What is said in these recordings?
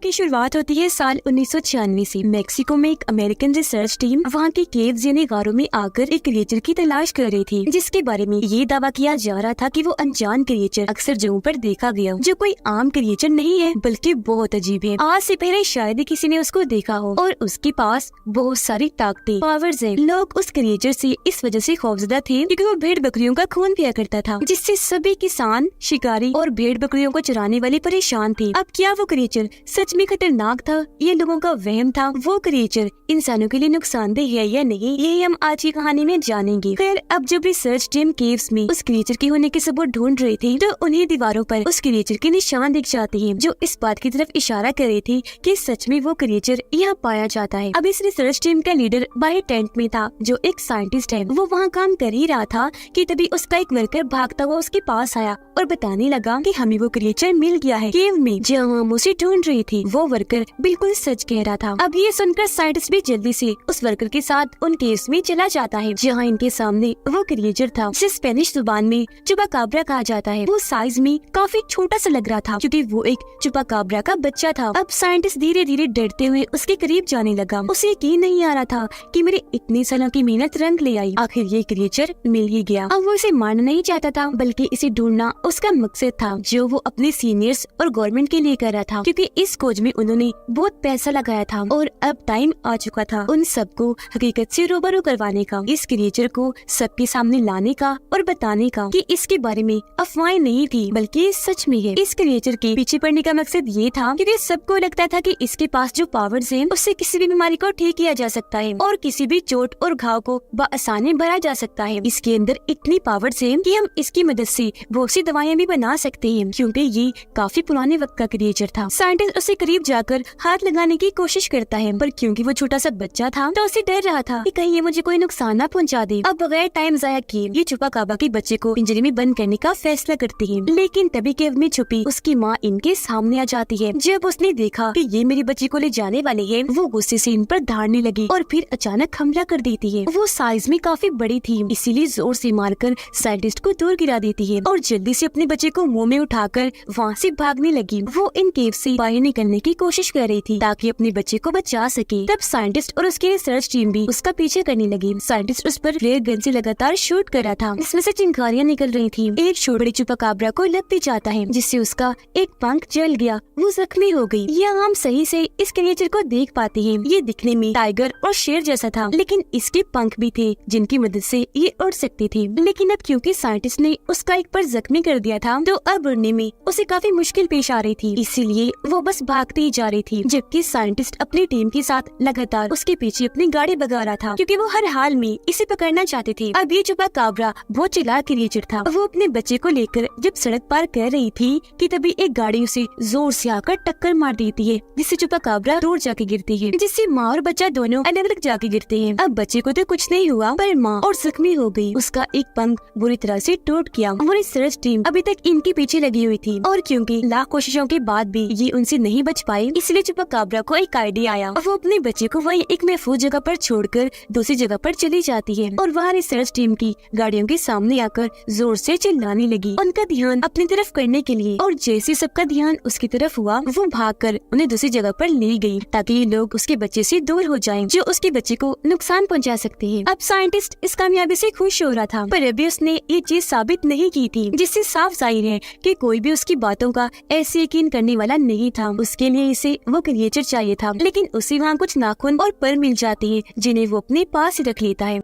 की शुरुआत होती है साल 1996 से। मेक्सिको में एक अमेरिकन रिसर्च टीम वहाँ के केव्स यानी गारों में आकर एक क्रिएचर की तलाश कर रही थी, जिसके बारे में ये दावा किया जा रहा था कि वो अनजान क्रिएचर अक्सर जगहों पर देखा गया, जो कोई आम क्रिएचर नहीं है बल्कि बहुत अजीब है। आज से पहले शायद ही किसी ने उसको देखा हो और उसके पास बहुत सारी ताकतें, पावर्स है। लोग उस क्रिएचर से इस वजह से खौफजदा थे क्योंकि वो भेड़ बकरियों का खून पिया करता था, जिससे सभी किसान, शिकारी और भेड़ बकरियों को चराने वाले परेशान थे। अब क्या वो क्रिएचर सच में खतरनाक था, ये लोगों का वहम था? वो क्रिएचर इंसानों के लिए नुकसानदेह है या नहीं, यही हम आज की कहानी में जानेंगे। खैर, अब जब रिसर्च टीम केव्स में उस क्रिएचर के होने के सबूत ढूंढ रही थी, तो उन्हें दीवारों पर उस क्रिएचर के निशान दिख जाते हैं, जो इस बात की तरफ इशारा कर रहे थे कि सच में वो क्रिएचर यहाँ पाया जाता है। अब इस रिसर्च टीम का लीडर बाहर टेंट में था, जो एक साइंटिस्ट है। वो वहाँ काम कर ही रहा था कि तभी उसका एक वर्कर भागता हुआ उसके पास आया और बताने लगा कि हमें वो क्रिएचर मिल गया है केव में, जहाँ हम उसे ढूंढ रही थी। वो वर्कर बिल्कुल सच कह रहा था। अब ये सुनकर साइंटिस्ट भी जल्दी से उस वर्कर के साथ उन केव्स में चला जाता है, जहाँ इनके सामने वो क्रिएचर था, जिसे स्पेनिश जुबान में चुपाकाब्रा कहा जाता है। वो साइज में काफी छोटा सा लग रहा था क्योंकि वो एक चुपाकाब्रा का बच्चा था। अब साइंटिस्ट धीरे धीरे डरते हुए उसके करीब जाने लगा। उसे यकीन नहीं आ रहा था कि मेरे इतने सालों की मेहनत रंग ले आई, आखिर ये क्रिएचर मिल ही गया। अब वो इसे मारना नहीं चाहता था, बल्कि इसे ढूंढना उसका मकसद था, जो वो अपने सीनियर्स और गवर्नमेंट के लिए कर रहा था, क्योंकि इस खोज में उन्होंने बहुत पैसा लगाया था और अब टाइम आ चुका था उन सबको हकीकत से रूबरू करवाने का, इस क्रिएचर को सबके सामने लाने का और बताने का कि इसके बारे में अफवाहें नहीं थी बल्कि सच में है। इस क्रिएचर के पीछे पड़ने का मकसद ये था क्योंकि सबको लगता था कि इसके पास जो पावर्स हैं, उससे किसी भी बीमारी को ठीक किया जा सकता है और किसी भी चोट और घाव को बआसानी भरा जा सकता है। इसके अंदर इतनी पावर्स हैं कि हम इसकी मदद से बहुत सी दवाइयाँ भी बना सकते हैं, क्योंकि ये काफी पुराने वक्त का क्रिएचर था। साइंटिस्ट उसे करीब जाकर हाथ लगाने की कोशिश करता है, पर क्योंकि वो छोटा सा बच्चा था तो उसे डर रहा था कि कहीं ये मुझे कोई नुकसान न पहुंचा दे। अब बगैर टाइम जाया किए ये चुपाकाब्रा के बच्चे को पिंजरे में बंद करने का फैसला करती है, लेकिन तभी केव में छुपी उसकी माँ इनके सामने आ जाती है। जब उसने देखा कि ये मेरे बच्चे को ले जाने वाले है, वो गुस्से से इन पर धाड़ने लगी और फिर अचानक हमला कर देती है। वो साइज में काफी बड़ी थी, इसीलिए जोर से मारकर साइंटिस्ट को दूर गिरा देती है और जल्दी से अपने बच्चे को मुंह में उठाकर वहाँ से भागने लगी। वो इन केव से बाहर निकलने की कोशिश कर रही थी ताकि अपने बच्चे को बचा सके। तब साइंटिस्ट और उसकी रिसर्च टीम भी उसका पीछे करने लगी। साइंटिस्ट उस पर फ्लेयर गन से लगातार शूट कर रहा था, इसमें से चिंगारियां निकल रही थी। एक शूट बड़ी चुपाकाब्रा को लग भी जाता है, जिससे उसका एक पंख जल गया, वो जख्मी हो गई। यहाँ हम सही से इस क्रिएचर को देख पाते हैं। ये दिखने में टाइगर और शेर जैसा था, लेकिन इसके पंख भी थे जिनकी मदद से ये उड़ सकती थी। लेकिन अब क्योंकि साइंटिस्ट ने उसका एक पर जख्मी कर दिया था, तो अब उड़ने में उसे काफी मुश्किल पेश आ रही थी, इसीलिए वो बस भागती ही जा रही थी, जबकि साइंटिस्ट अपनी टीम के साथ लगातार उसके पीछे अपनी गाड़ी भगा रहा था, क्योंकि वो हर हाल में इसे पकड़ना चाहते थे। अब ये चुपाकाब्रा बहुत चालाक क्रिएचर था। वो अपने बच्चे को लेकर जब सड़क पार कर रही थी कि तभी एक गाड़ी उसे जोर से आकर टक्कर मार देती है, जिससे चुपाकाब्रा दूर जाके गिरती है, जिससे माँ और बच्चा दोनों अलग अलग जाके गिरते हैं। अब बच्चे को तो कुछ नहीं हुआ, पर माँ और जख्मी हो गई, उसका एक पंख बुरी तरह से टूट गया। वो रिसर्च टीम अभी तक इनके पीछे लगी हुई थी और क्योंकि लाख कोशिशों के बाद भी ये उनसे नहीं बच पाई, इसलिए चुपाकाब्रा को एक आइडिया आया और वो अपने बच्चे को वहीं एक महफूज जगह पर छोड़कर दूसरी जगह पर चली जाती है और वहाँ रिसर्च टीम की गाड़ियों के सामने आकर जोर से चिल्लाने लगी, उनका ध्यान अपनी तरफ करने के लिए। और जैसे सबका ध्यान उसकी तरफ हुआ, वो भागकर उन्हें दूसरी जगह पर ले गई ताकि ये लोग उसके बच्चे से दूर हो जाएं, जो उसके बच्चे को नुकसान पहुंचा सकते हैं। अब साइंटिस्ट इस कामयाबी से खुश हो रहा था, पर अभी उसने ये चीज साबित नहीं की थी, जिससे साफ जाहिर है कि कोई भी उसकी बातों का ऐसे यकीन करने वाला नहीं था। उसके लिए इसे वो क्रिएचर चाहिए था, लेकिन उसे वहाँ कुछ नाखून और पर मिल जाती है, जिन्हें वो अपने पास रख लेता है।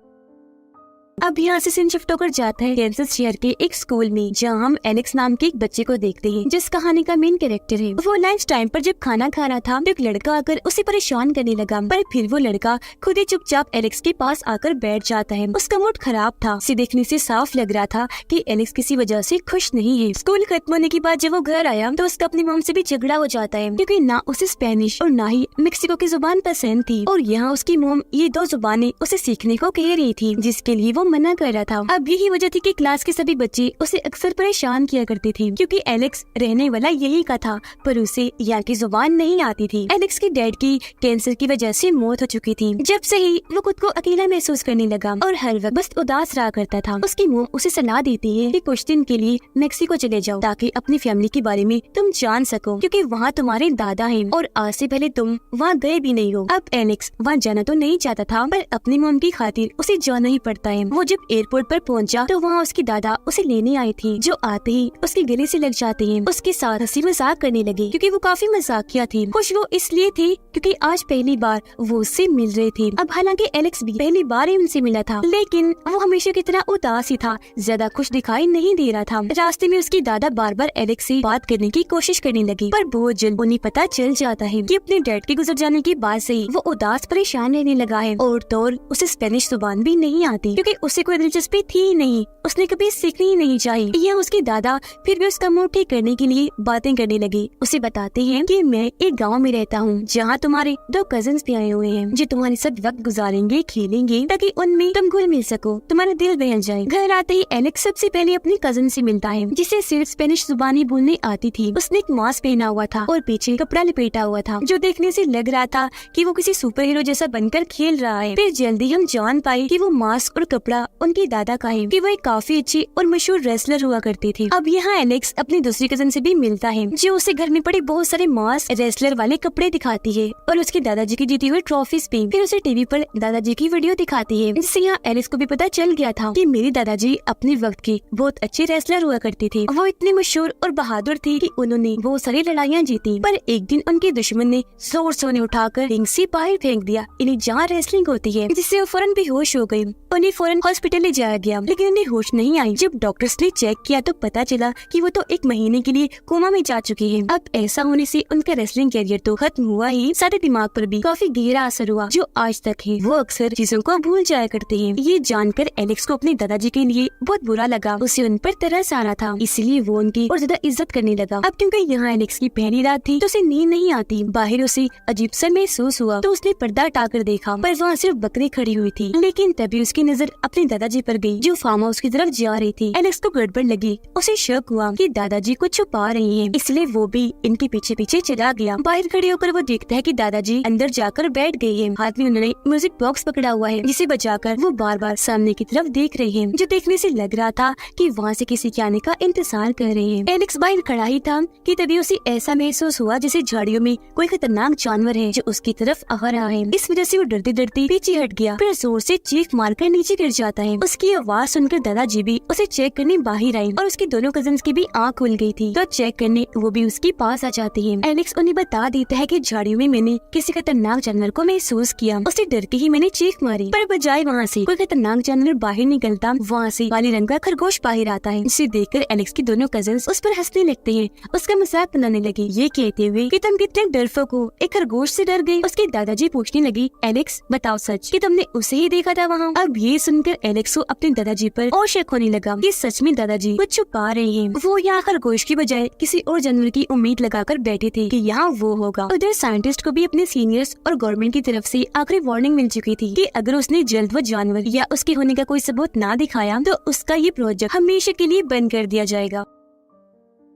अब यहाँ से सीन शिफ्ट होकर जाता है कैंसस शहर के एक स्कूल में, जहाँ हम एलेक्स नाम के एक बच्चे को देखते हैं, जिस कहानी का मेन कैरेक्टर है। वो लंच टाइम पर जब खाना खा रहा था तो एक लड़का आकर उसे परेशान करने लगा, पर फिर वो लड़का खुद ही चुपचाप एलेक्स के पास आकर बैठ जाता है। उसका मूड खराब था, उसे देखने से साफ लग रहा था कि एलेक्स किसी वजह से खुश नहीं है। स्कूल खत्म होने के बाद जब वो घर आया तो उसका अपनी मॉम से भी झगड़ा हो जाता है, क्योंकि ना उसे स्पेनिश और ना ही मेक्सिको की जुबान पसंद थी, और यहाँ उसकी मॉम ये दो जुबानें उसे सीखने को कह रही थी, जिसके लिए वो मना कर रहा था। अब यही वजह थी कि क्लास के सभी बच्चे उसे अक्सर परेशान किया करते थे, क्योंकि एलेक्स रहने वाला यही का था, पर उसे यहाँ की जुबान नहीं आती थी। एलेक्स के डैड की कैंसर की वजह से मौत हो चुकी थी। जब से ही वो खुद को अकेला महसूस करने लगा और हर वक्त बस उदास रहा करता था। उसकी मॉम उसे सलाह देती है कि कुछ दिन के लिए मेक्सिको चले जाओ, ताकि अपनी फैमिली के बारे में तुम जान सको, क्योंकि वहाँ तुम्हारे दादा हैं और आज से पहले तुम वहाँ गए भी नहीं हो। अब एलेक्स वहाँ जाना तो नहीं चाहता था, पर अपनी मॉम की खातिर उसे जाना ही पड़ता है। वो जब एयरपोर्ट पर पहुँचा तो वहाँ उसकी दादा उसे लेने आई थी, जो आते ही उसके गले से लग जाते हैं। उसके साथ हंसी मजाक करने लगे, क्योंकि वो काफी मजाकिया थी। खुश वो इसलिए थे क्योंकि आज पहली बार वो उससे मिल रहे थे। अब हालांकि एलेक्स भी पहली बार ही उनसे मिला था, लेकिन वो हमेशा की तरह उदास ही था, ज्यादा खुश दिखाई नहीं दे रहा था। रास्ते में उसकी दादा बार बार एलेक्स से बात करने की कोशिश करने लगी, पर बहुत जल्द उन्हें पता चल जाता है कि अपने डैड के गुजर जाने के बाद से ही वो उदास परेशान रहने लगा है। और तो उसे स्पेनिश जुबान भी नहीं आती, क्योंकि उसे कोई दिलचस्पी थी ही नहीं, उसने कभी सीखनी ही नहीं चाहिए। यह उसके दादा फिर भी उसका मूड ठीक करने के लिए बातें करने लगे। उसे बताते हैं कि मैं एक गांव में रहता हूँ, जहाँ तुम्हारे 2 कजिन्स भी आए हुए हैं, जो तुम्हारे साथ वक्त गुजारेंगे, खेलेंगे, ताकि उनमें तुम घुल मिल सको, तुम्हारा दिल बहल जाए। घर आते ही एलेक्स सबसे पहले अपनी कजिन से मिलता है, जिसे सिर्फ स्पेनिश जुबानी बोलने आती थी। उसने एक मास्क पहना हुआ था और पीछे कपड़ा लपेटा हुआ था, जो देखने से लग रहा था कि वो किसी सुपर हीरो जैसा बनकर खेल रहा है। फिर जल्दी हम जान पाए कि वो मास्क और कपड़ा उनके दादा का है, कि वो एक काफी अच्छी और मशहूर रेसलर हुआ करती थी। अब यहाँ एलेक्स अपनी दूसरी कजिन से भी मिलता है, जो उसे घर में पड़े बहुत सारे मास्क, रेसलर वाले कपड़े दिखाती है और उसके दादाजी की जीती हुई ट्रॉफीज भी। फिर उसे टीवी पर दादाजी की वीडियो दिखाती है, जिससे यहाँ एलेक्स को भी पता चल गया था कि मेरे दादाजी अपने वक्त के बहुत अच्छे रेसलर हुआ करते थे। वो इतने मशहूर और बहादुर थे कि उन्होंने बहुत सारी लड़ाइयाँ जीती, पर एक दिन उनके दुश्मन ने जोर से उन्हें उठाकर रिंग से बाहर फेंक दिया, इन्हें जहाँ रेसलिंग होती है, जिससे वो फौरन बेहोश हो गयी। उन्हें फौरन हॉस्पिटल ले जाया गया, लेकिन उन्हें होश नहीं आई। जब डॉक्टर्स ने चेक किया तो पता चला कि वो तो 1 महीने के लिए कोमा में जा चुकी है। अब ऐसा होने से उनका रेसलिंग कैरियर तो खत्म हुआ ही, सारे दिमाग पर भी काफी गहरा असर हुआ, जो आज तक है। वो अक्सर चीजों को भूल जाया करते हैं। ये जानकर एलेक्स को अपने दादाजी के लिए बहुत बुरा लगा। उसे उन पर तरस आ रहा था, इसलिए वो उनकी और ज्यादा इज्जत करने लगा। अब क्योंकि यहाँ एलेक्स की पहली रात थी, तो उसे नींद नहीं आती। बाहर उसे अजीब सा महसूस हुआ, तो उसने पर्दा हटाकर देखा, पर वहाँ सिर्फ बकरी खड़ी हुई थी। लेकिन तभी उसकी नजर अपने दादाजी पर गई, जो फार्म हाउस की तरफ जा रही थी। एलेक्स को गड़बड़ लगी, उसे शक हुआ कि दादाजी को छुपा रही हैं, इसलिए वो भी इनके पीछे पीछे चला गया। बाहर खड़े होकर वो देखता है कि दादाजी अंदर जाकर बैठ गए हैं। हाथ में उन्होंने म्यूजिक बॉक्स पकड़ा हुआ है, जिसे बजाकर वो बार बार सामने की तरफ देख रहे हैं, जो देखने से लग रहा था कि वहाँ से किसी के आने का इंतजार कर रहे हैं। एलेक्स बाहर खड़ा ही था कि तभी उसे ऐसा महसूस हुआ जैसे झाड़ियों में कोई खतरनाक जानवर है, जो उसकी तरफ आ रहा है। इस वजह से वो डरते डरते पीछे हट गया, फिर जोर से चीख मारकर नीचे गिर जाता है। उसकी आवाज सुनकर दादाजी भी उसे चेक करने बाहर आए और उसकी दोनों कजिन्स की भी आँख खुल गई थी, तो चेक करने वो भी उसके पास आ जाती है। एलेक्स उन्हें बता देता है कि झाड़ियों में मैंने किसी खतरनाक जानवर को महसूस किया, उससे डर के ही मैंने चीख मारी, पर बजाय वहाँ से कोई खतरनाक जानवर बाहर निकलता, वहाँ से काले रंग का खरगोश बाहर आता है, जिसे देखकर एलेक्स की दोनों कजिन्स उस पर हंसने लगते हैं, उसका मजाक बनाने लगे, ये कहते हुए कि तुम कितने डरपोक हो, एक खरगोश से डर गए। उसके दादाजी पूछने लगी, एलेक्स बताओ सच कि तुमने उसे ही देखा था वहाँ। अब ये सुनकर एलेक्स को अपने दादाजी पर और शक होने लगा कि सच में दादाजी कुछ छुपा रहे हैं। वो यहाँ खरगोश की बजाय किसी और जानवर की उम्मीद लगाकर बैठे थे कि यहाँ वो होगा। उधर साइंटिस्ट को भी अपने सीनियर्स और गवर्नमेंट की तरफ से आखिरी वार्निंग मिल चुकी थी कि अगर उसने जल्द वो जानवर या उसके होने का कोई सबूत ना दिखाया तो उसका ये प्रोजेक्ट हमेशा के लिए बंद कर दिया जाएगा।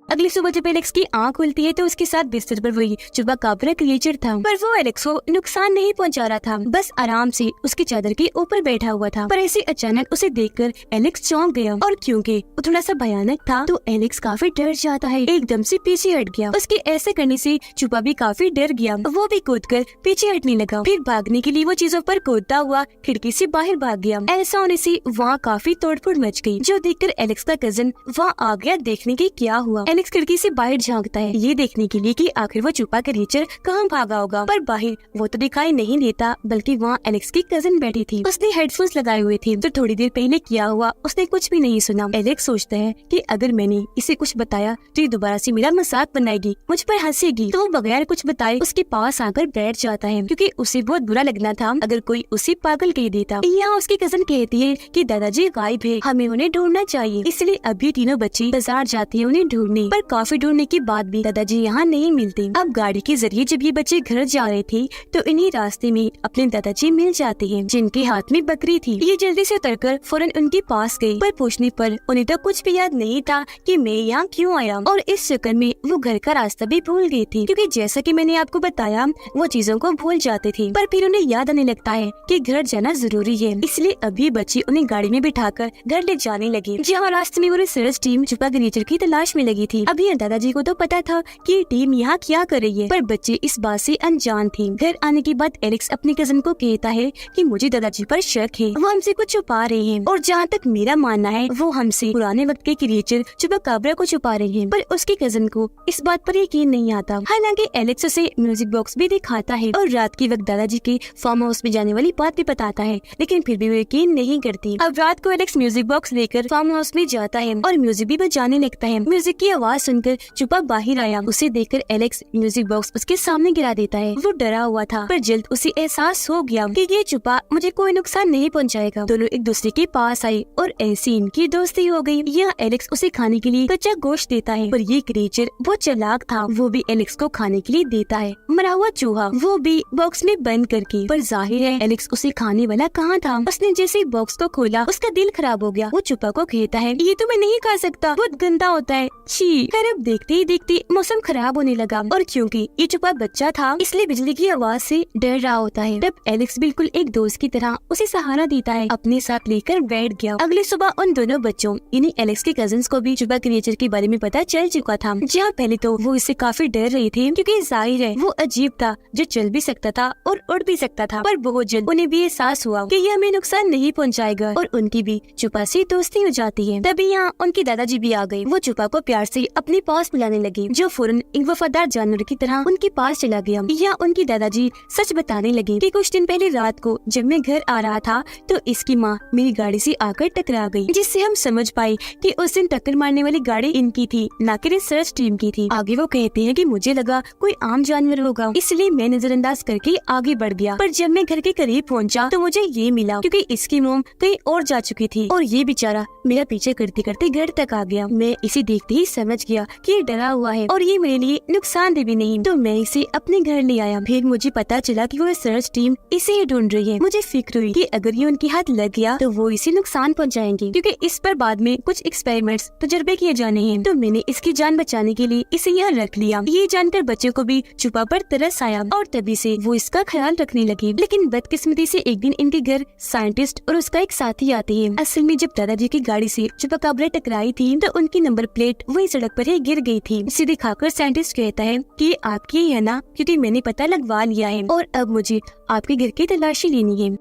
अगली सुबह जब एलेक्स की आँख खुलती है तो उसके साथ बिस्तर पर वही चुपाकाब्रा क्रिएचर था, पर वो एलेक्स को नुकसान नहीं पहुंचा रहा था, बस आराम से उसकी चादर के ऊपर बैठा हुआ था। पर ऐसे अचानक उसे देखकर एलेक्स चौंक गया, और क्योंकि वो थोड़ा सा भयानक था तो एलेक्स काफी डर जाता है, एकदम से पीछे हट गया। उसके ऐसे करने से चुपा भी काफी डर गया, वो भी कूदकर पीछे हटने लगा। फिर भागने के लिए वो चीजों पर कूदता हुआ खिड़की से बाहर भाग गया। ऐसा होने से वहाँ काफी तोड़फोड़ मच गई, जो देखकर एलेक्स का कजिन वहाँ आ गया देखने की क्या हुआ। एलेक्स खिड़की से बाहर झांकता है, ये देखने के लिए कि आखिर वो छुपा क्रिएचर कहाँ भागा होगा, पर बाहर वो तो दिखाई नहीं देता, बल्कि वहाँ एलेक्स की कजिन बैठी थी। उसने हेडफोन्स लगाए हुए थे, तो थोड़ी देर पहले किया हुआ उसने कुछ भी नहीं सुना। एलेक्स सोचता है कि अगर मैंने इसे कुछ बताया तो ये दोबारा से मेरा मजाक बनाएगी, मुझ पर हंसेगी, तो वो बगैर कुछ बताए उसके पास आकर बैठ जाता है, क्योंकि उसे बहुत बुरा लगना था अगर कोई उसे पागल कह देता। यहाँ उसकी कजिन कहती है कि दादाजी गायब है, हमें उन्हें ढूंढना चाहिए, इसलिए अभी तीनों बच्चे बाजार जाते हैं उन्हें ढूंढने। गई, पर काफी ढूंढने के बाद भी दादाजी यहाँ नहीं मिलते। अब गाड़ी के जरिए जब ये बच्चे घर जा रहे थे तो इन्हीं रास्ते में अपने दादाजी मिल जाते हैं, जिनके हाथ में बकरी थी। ये जल्दी से उतरकर फौरन उनके पास गई, पर पूछने पर उन्हें तो कुछ भी याद नहीं था कि मैं यहाँ क्यों आया, और इस चक्कर में वो घर का रास्ता भी भूल गई थी, क्योंकि जैसा कि मैंने आपको बताया वो चीजों को भूल जाते थे, पर फिर उन्हें याद आने लगता है कि घर जाना जरूरी है। इसलिए अभी बच्चे उन्हें गाड़ी में बिठाकर घर ले जाने लगे, जहाँ रास्ते में वो रिसर्च टीम छुपा क्रिएचर की तलाश में लगी थी। अभी दादाजी को तो पता था कि ये टीम यहाँ क्या कर रही है, पर बच्चे इस बात से अनजान थे। घर आने के बाद एलेक्स अपने कजन को कहता है कि मुझे दादाजी पर शक है, वो हमसे कुछ छुपा रहे हैं, और जहाँ तक मेरा मानना है वो हमसे पुराने वक्त के क्रिएचर चुपाकाब्रा को छुपा रहे हैं। पर उसके कजन को इस बात पर यकीन नहीं आता। हालांकि एलेक्स उसे म्यूजिक बॉक्स भी दिखाता है और रात के वक्त दादाजी के फार्म हाउस में जाने वाली बात भी बताता है, लेकिन फिर भी वो यकीन नहीं करती। अब रात को एलेक्स म्यूजिक बॉक्स लेकर फार्म हाउस में जाता है और म्यूजिक भी बजाने लगता है। म्यूजिक की आवाज सुनकर चुपा बाहर आया। उसे देखकर एलेक्स म्यूजिक बॉक्स उसके सामने गिरा देता है। वो डरा हुआ था, पर जल्द उसे एहसास हो गया कि ये चुपा मुझे कोई नुकसान नहीं पहुंचाएगा। दोनों एक दूसरे के पास आए और ऐसी इनकी दोस्ती हो गई। यहाँ एलेक्स उसे खाने के लिए कच्चा गोश्त देता है, पर ये क्रिएचर बहुत चालाक था, वो भी एलेक्स को खाने के लिए देता है मरा हुआ चूहा, वो भी बॉक्स में बंद करके। पर जाहिर है एलेक्स उसे खाने वाला कहाँ था। उसने जैसे ही बॉक्स को खोला उसका दिल खराब हो गया। वो चुपा को कहता है ये तो मैं नहीं खा सकता, बहुत गंदा होता है, छी। खैर अब देखते ही देखते मौसम खराब होने लगा, और क्योंकि ये चुपा बच्चा था इसलिए बिजली की आवाज से डर रहा होता है। तब एलेक्स बिल्कुल एक दोस्त की तरह उसे सहारा देता है, अपने साथ लेकर बैठ गया। अगली सुबह उन दोनों बच्चों यानी एलेक्स के कजिन्स को भी चुपा क्रिएचर के बारे में पता चल चुका था। जहाँ पहले तो वो इससे काफी डर रही थी, क्योंकि जाहिर है वो अजीब था जो चल भी सकता था और उड़ भी सकता था। पर बहुत जल्द उन्हें भी एहसास हुआ कि ये हमें नुकसान नहीं पहुंचाएगा, और उनकी भी चुपा से दोस्ती हो जाती है। तभी यहाँ उनके दादाजी भी आ गए। वो चुपा को प्यार से अपने पास बुलाने लगे, जो फौरन एक वफादार जानवर की तरह उनके पास चला गया। यहाँ उनके दादाजी सच बताने लगे कि कुछ दिन पहले रात को जब मैं घर आ रहा था तो इसकी माँ मेरी गाड़ी से आकर टकरा गई, जिससे हम समझ पाए कि उस दिन टक्कर मारने वाली गाड़ी इनकी थी, न कि रिसर्च टीम की थी। आगे वो कहते हैं कि मुझे लगा कोई आम जानवर होगा, इसलिए मैं नजरअंदाज करके आगे बढ़ गया। पर जब मैं घर के करीब पहुंचा तो मुझे ये मिला, क्योंकि इसकी मोम कहीं और जा चुकी थी और ये बेचारा मेरा पीछे करते करते घर तक आ गया। मैं इसे देखते ही समझ गया कि ये डरा हुआ है और ये मेरे लिए नुकसानदेह भी नहीं, तो मैं इसे अपने घर ले आया। फिर मुझे पता चला कि वो रिसर्च टीम इसे ही ढूंढ रही है। मुझे फिक्र हुई कि अगर ये उनके हाथ लग गया तो वो इसे नुकसान पहुंचाएंगे, क्योंकि इस पर बाद में कुछ एक्सपेरिमेंट्स तजुर्बे किए जाने हैं। तो मैंने इसकी जान बचाने के लिए इसे यहाँ रख लिया। ये जानकर बच्चों को भी चुपा पर तरस आया और तभी से वो इसका ख्याल रखने लगी। लेकिन बदकिस्मती से एक दिन इनके घर साइंटिस्ट और उसका एक साथी आते हैं। असल में जब दादाजी की गाड़ी से चुपाकाब्रा टकराई थी तो उनकी नंबर प्लेट वही सड़क पर ही गिर गई थी। इसे दिखाकर साइंटिस्ट कहता है कि ये आपकी ही है ना, क्योंकि मैंने पता लगवा लिया है और अब मुझे आपके घर की तलाशी लेनी है।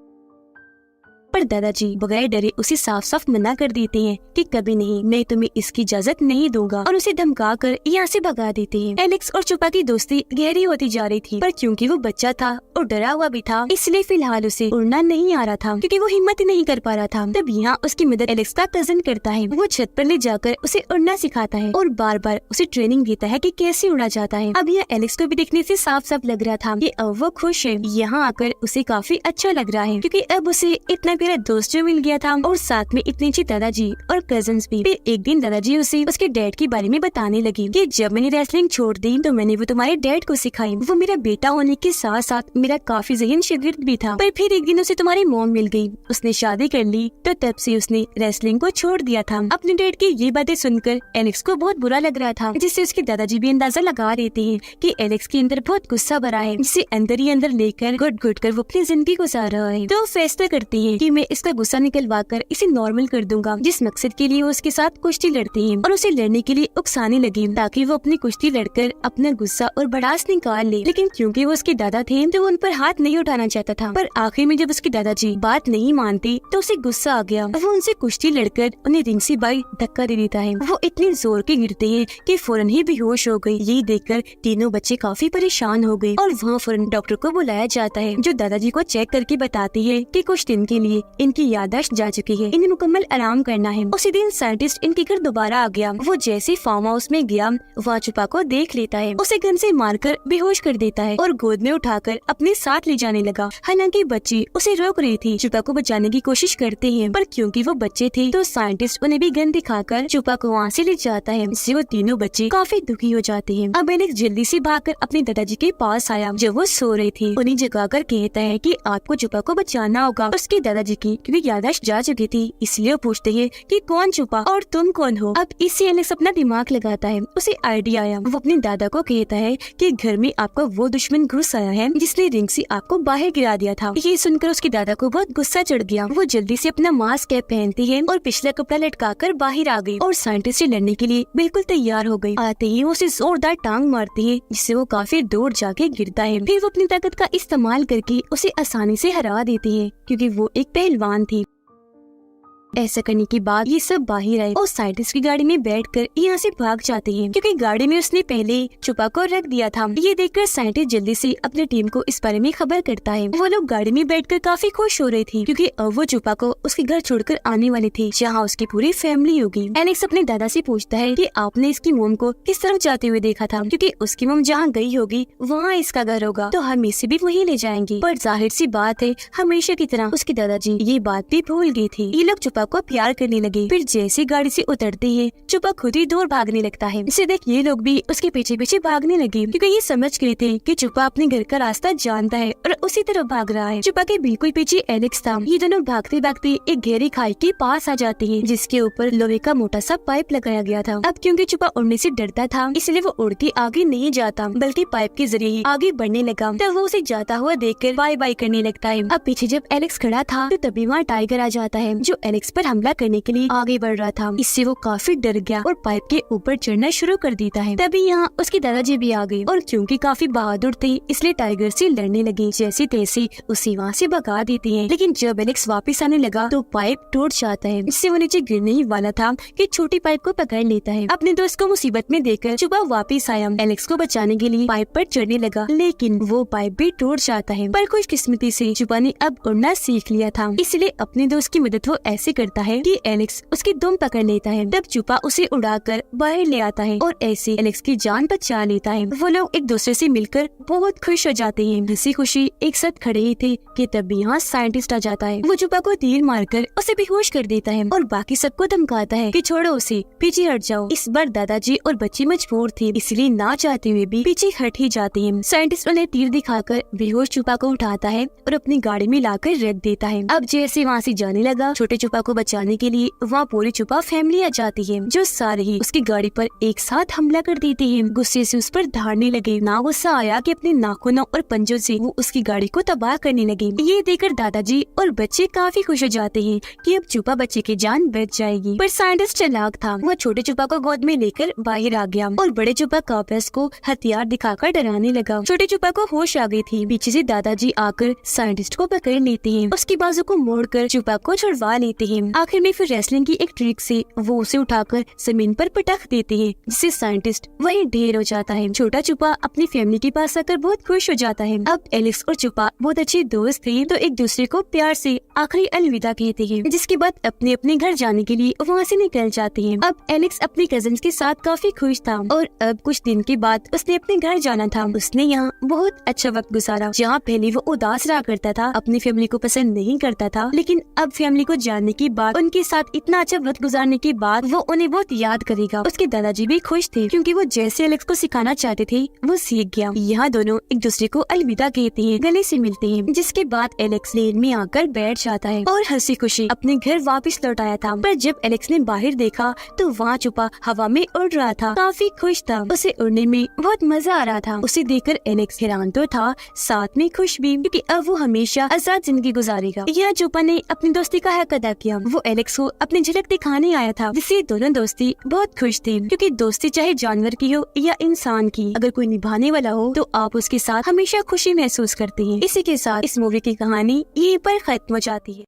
पर दादाजी बगैर डरे उसे साफ साफ मना कर देते हैं कि कभी नहीं, मैं तुम्हें इसकी इजाजत नहीं दूंगा, और उसे धमका कर यहाँ से भगा देते हैं। एलेक्स और चुपा की दोस्ती गहरी होती जा रही थी, पर क्योंकि वो बच्चा था और डरा हुआ भी था इसलिए फिलहाल उसे उड़ना नहीं आ रहा था, क्योंकि वो हिम्मत ही नहीं कर पा रहा था। तब यहाँ उसकी मदद एलेक्स का कजन करता है। वो छत पर ले जाकर उसे उड़ना सिखाता है और बार बार उसे ट्रेनिंग देता है कि कैसे उड़ा जाता है। अब यहाँ एलेक्स को भी देखने से साफ साफ लग रहा था कि अब वो खुश है। यहाँ आकर उसे काफी अच्छा लग रहा है, क्योंकि अब उसे इतना मेरा दोस्त जो मिल गया था और साथ में इतने अच्छे दादाजी और कजन्स भी। फिर एक दिन दादाजी उसे उसके डैड के बारे में बताने लगी कि जब मैंने रेसलिंग छोड़ दी तो मैंने वो तुम्हारे डैड को सिखाई। वो मेरा बेटा होने के साथ साथ मेरा काफी ज़हीन शागिर्द भी था। पर फिर एक दिन उसे तुम्हारी मॉम मिल गई, उसने शादी कर ली, तो तब से उसने रेसलिंग को छोड़ दिया था। अपने डैड की ये बातें सुनकर एलेक्स को बहुत बुरा लग रहा था, जिससे उसके दादाजी भी अंदाजा लगा देते हैं कि एलेक्स के अंदर बहुत गुस्सा भरा है, जिसे अंदर ही अंदर लेकर घुट घुट कर वो अपनी जिंदगी गुजार रहा है। तो फैसला करती है कि मैं इसका गुस्सा निकलवा कर इसे नॉर्मल कर दूंगा, जिस मकसद के लिए वो उसके साथ कुश्ती लड़ती है, और उसे लड़ने के लिए उकसाने लगी ताकि वो अपनी कुश्ती लड़कर अपना गुस्सा और भड़ास निकाल ले। लेकिन क्योंकि वो उसके दादा थे तो वो उन पर हाथ नहीं उठाना चाहता था। पर आखिर में जब उसके दादाजी बात नहीं मानते तो उसे गुस्सा आ गया। वो उनसे कुश्ती लड़कर उन्हें रिंग से बाई धक्का दे देता है। वो इतने जोर के गिरते हैं कि फौरन ही बेहोश हो गई। ये देखकर तीनों बच्चे काफी परेशान हो गए और वहाँ फौरन डॉक्टर को बुलाया जाता है, जो दादाजी को चेक करके बताती है कि कुछ दिन के लिए इनकी याददाश्त जा चुकी है, इन्हें मुकम्मल आराम करना है। उसी दिन साइंटिस्ट इनके घर दोबारा आ गया। वो जैसे फार्म हाउस में गया, वहाँ छुपा को देख लेता है, उसे गन से मारकर बेहोश कर देता है और गोद में उठाकर अपने साथ ले जाने लगा। हालांकि बच्चे उसे रोक रही थी, छुपा को बचाने की कोशिश करते हैं, पर क्योंकि वो बच्चे थे तो साइंटिस्ट उन्हें भी गन दिखाकर छुपा को वहाँ से ले जाता है, जिससे वो तीनों बच्चे काफी दुखी हो जाते हैं। अब एलेक्स जल्दी से भागकर अपने दादाजी के पास आया, जब वो सो रही थी। उन्हें जगाकर कहता है कि आपको छुपा को बचाना होगा। उसके दादाजी की क्योंकि याददाश्त जा चुकी थी, इसलिए वो पूछते हैं कि कौन छुपा और तुम कौन हो। अब इससे एलेक्स अपना दिमाग लगाता है, उसे आइडिया आया। वो अपने दादा को कहता है कि घर में आपका वो दुश्मन घुस आया है जिसने रिंग से आपको बाहर गिरा दिया था। ये सुनकर उसके दादा को बहुत गुस्सा चढ़ गया। वो जल्दी से अपना मास्क कैप पहनती है और पिछला कपड़ा लटकाकर बाहर आ गई और साइंटिस्ट से लड़ने के लिए बिल्कुल तैयार हो गई। आते ही वो उसे जोरदार टांग मारती है, जिससे वो काफी दूर जाके गिरता है। फिर वो अपनी ताकत का इस्तेमाल करके उसे आसानी से हरा देती है, क्योंकि वो एक पहलवान थी। ऐसा करने के बाद ये सब बाहर आए और साइंटिस्ट की गाड़ी में बैठकर यहाँ से भाग जाते हैं, क्योंकि गाड़ी में उसने पहले छुपा को रख दिया था। ये देखकर साइंटिस्ट जल्दी से अपनी टीम को इस बारे में खबर करता है। वो लोग गाड़ी में बैठकर काफी खुश हो रहे थे, क्योंकि अब वो छुपा को उसके घर छोड़कर आने वाले थे, जहाँ उसकी पूरी फैमिली होगी। एलेक्स अपने दादा से पूछता है कि आपने इसकी मोम को किस तरफ जाते हुए देखा था, क्योंकि उसकी मोम जहाँ गई होगी वहाँ इसका घर होगा, तो हम इसे भी वहीं ले जाएंगे। पर जाहिर सी बात है, हमेशा की तरह उसके दादाजी ये बात भी भूल गई थी। ये लोग छुपा को प्यार करने लगे। फिर जैसे गाड़ी से उतरते हैं, छुपा खुद ही दूर भागने लगता है। इसे देख ये लोग भी उसके पीछे पीछे भागने लगे, क्योंकि ये समझ गए थे कि छुपा अपने घर का रास्ता जानता है और उसी तरफ भाग रहा है। छुपा के बिल्कुल पीछे एलेक्स था। ये दोनों भागते भागते एक गहरी खाई के पास आ जाते हैं, जिसके ऊपर लोहे का मोटा सा पाइप लगाया गया था। अब क्योंकि छुपा उड़ने से डरता था, इसलिए वो उड़ के आगे नहीं जाता, बल्कि पाइप के जरिए ही आगे बढ़ने लगा। तब वो उसे जाता हुआ देखकर बाय बाय करने लगता है। अब पीछे जब एलेक्स खड़ा था, तो तभी वहाँ टाइगर आ जाता है, जो एलेक्स पर हमला करने के लिए आगे बढ़ रहा था। इससे वो काफी डर गया और पाइप के ऊपर चढ़ना शुरू कर देता है। तभी यहाँ उसके दादाजी भी आ गए और क्योंकि काफी बहादुर थे, इसलिए टाइगर से लड़ने लगे। जैसे तैसे उसे वहाँ से भगा देते हैं। लेकिन जब एलेक्स वापस आने लगा तो पाइप टूट जाता है, इससे वो नीचे गिरने ही वाला था कि छोटी पाइप को पकड़ लेता है। अपने दोस्त को मुसीबत में देखकर छुपा वापस आया, एलेक्स को बचाने के लिए पाइप पर चढ़ने लगा, लेकिन वो पाइप भी टूट जाता है। पर खुशकिस्मती से छुपा ने अब उड़ना सीख लिया था, इसलिए अपने दोस्त की मदद वो ऐसे करता है कि एलेक्स उसकी दुम पकड़ लेता है। तब छुपा उसे उड़ाकर बाहर ले आता है और ऐसे एलेक्स की जान बचा लेता है। वो लोग एक दूसरे से मिलकर बहुत खुश हो जाते हैं। हंसी खुशी एक साथ खड़े ही थे कि तब यहाँ साइंटिस्ट आ जाता है। वो छुपा को तीर मारकर उसे बेहोश कर देता है और बाकी सबको धमकाता है कि छोड़ो उसे, पीछे हट जाओ। इस बार दादाजी और बच्चे मजबूर थे, इसलिए ना चाहते हुए भी पीछे हट ही जाते हैं। साइंटिस्ट उन्हें तीर दिखाकर बेहोश छुपा को उठाता है और अपनी गाड़ी में लाकर रख देता है। अब जैसे वहाँ से जाने लगा, छोटे छुपा को बचाने के लिए वहाँ पूरी छुपा फैमिली आ जाती है, जो सारे ही उसकी गाड़ी पर एक साथ हमला कर देते हैं। गुस्से से उस पर धाड़ने लगे। ना गुस्सा आया कि अपने नाखूनों और पंजों से वो उसकी गाड़ी को तबाह करने लगे। ये देखकर दादाजी और बच्चे काफी खुश हो जाते हैं कि अब छुपा बच्चे की जान बच जाएगी। पर साइंटिस्ट चालाक था, वो छोटे छुपा को गोद में लेकर बाहर आ गया और बड़े छुपा कापस को हथियार दिखाकर डराने लगा। छोटे छुपा को होश आ गई थी। पीछे से दादाजी आकर साइंटिस्ट को पकड़ लेते हैं, उसकी बाजू को मोड़कर छुपा को छुड़वा लेते हैं। आखिर में फिर रेसलिंग की एक ट्रिक से वो उसे उठाकर जमीन पर पटक देते हैं, जिससे साइंटिस्ट वहीं ढेर हो जाता है। छोटा छुपा अपनी फैमिली के पास आकर बहुत खुश हो जाता है। अब एलेक्स और छुपा बहुत अच्छे दोस्त थे, तो एक दूसरे को प्यार से आखिरी अलविदा कहते हैं, जिसके बाद अपने अपने घर जाने के लिए वहाँ से निकल जाते हैं। अब एलेक्स अपने कजिन्स के साथ काफी खुश था और अब कुछ दिन के बाद उसने अपने घर जाना था। उसने यहाँ बहुत अच्छा वक्त गुजारा। जहाँ पहले वो उदास रहा करता था, अपनी फैमिली को पसंद नहीं करता था, लेकिन अब फैमिली को जानने के बाद, उनके साथ इतना अच्छा वक्त गुजारने के बाद वो उन्हें बहुत याद करेगा। उसके दादाजी भी खुश थे, क्योंकि वो जैसे एलेक्स को सिखाना चाहते थे वो सीख गया। यहाँ दोनों एक दूसरे को अलविदा कहते हैं, गले से मिलते हैं, जिसके बाद एलेक्स लेन में आकर बैठ जाता है और हंसी खुशी अपने घर वापस लौट आया था। पर जब एलेक्स ने बाहर देखा तो वहाँ छुपा हवा में उड़ रहा था, काफी खुश था, उसे उड़ने में बहुत मजा आ रहा था। उसे देखकर एलेक्स हैरान तो था, साथ में खुश भी, क्योंकि अब वो हमेशा आजाद जिंदगी गुजारेगा। यहाँ छुपा ने अपनी दोस्ती का हक अदा किया। वो एलेक्स को अपनी झलक दिखाने आया था, जिससे दोनों दोस्ती बहुत खुश थे, क्योंकि दोस्ती चाहे जानवर की हो या इंसान की, अगर कोई निभाने वाला हो तो आप उसके साथ हमेशा खुशी महसूस करते हैं। इसी के साथ इस मूवी की कहानी यहीं पर खत्म हो जाती है।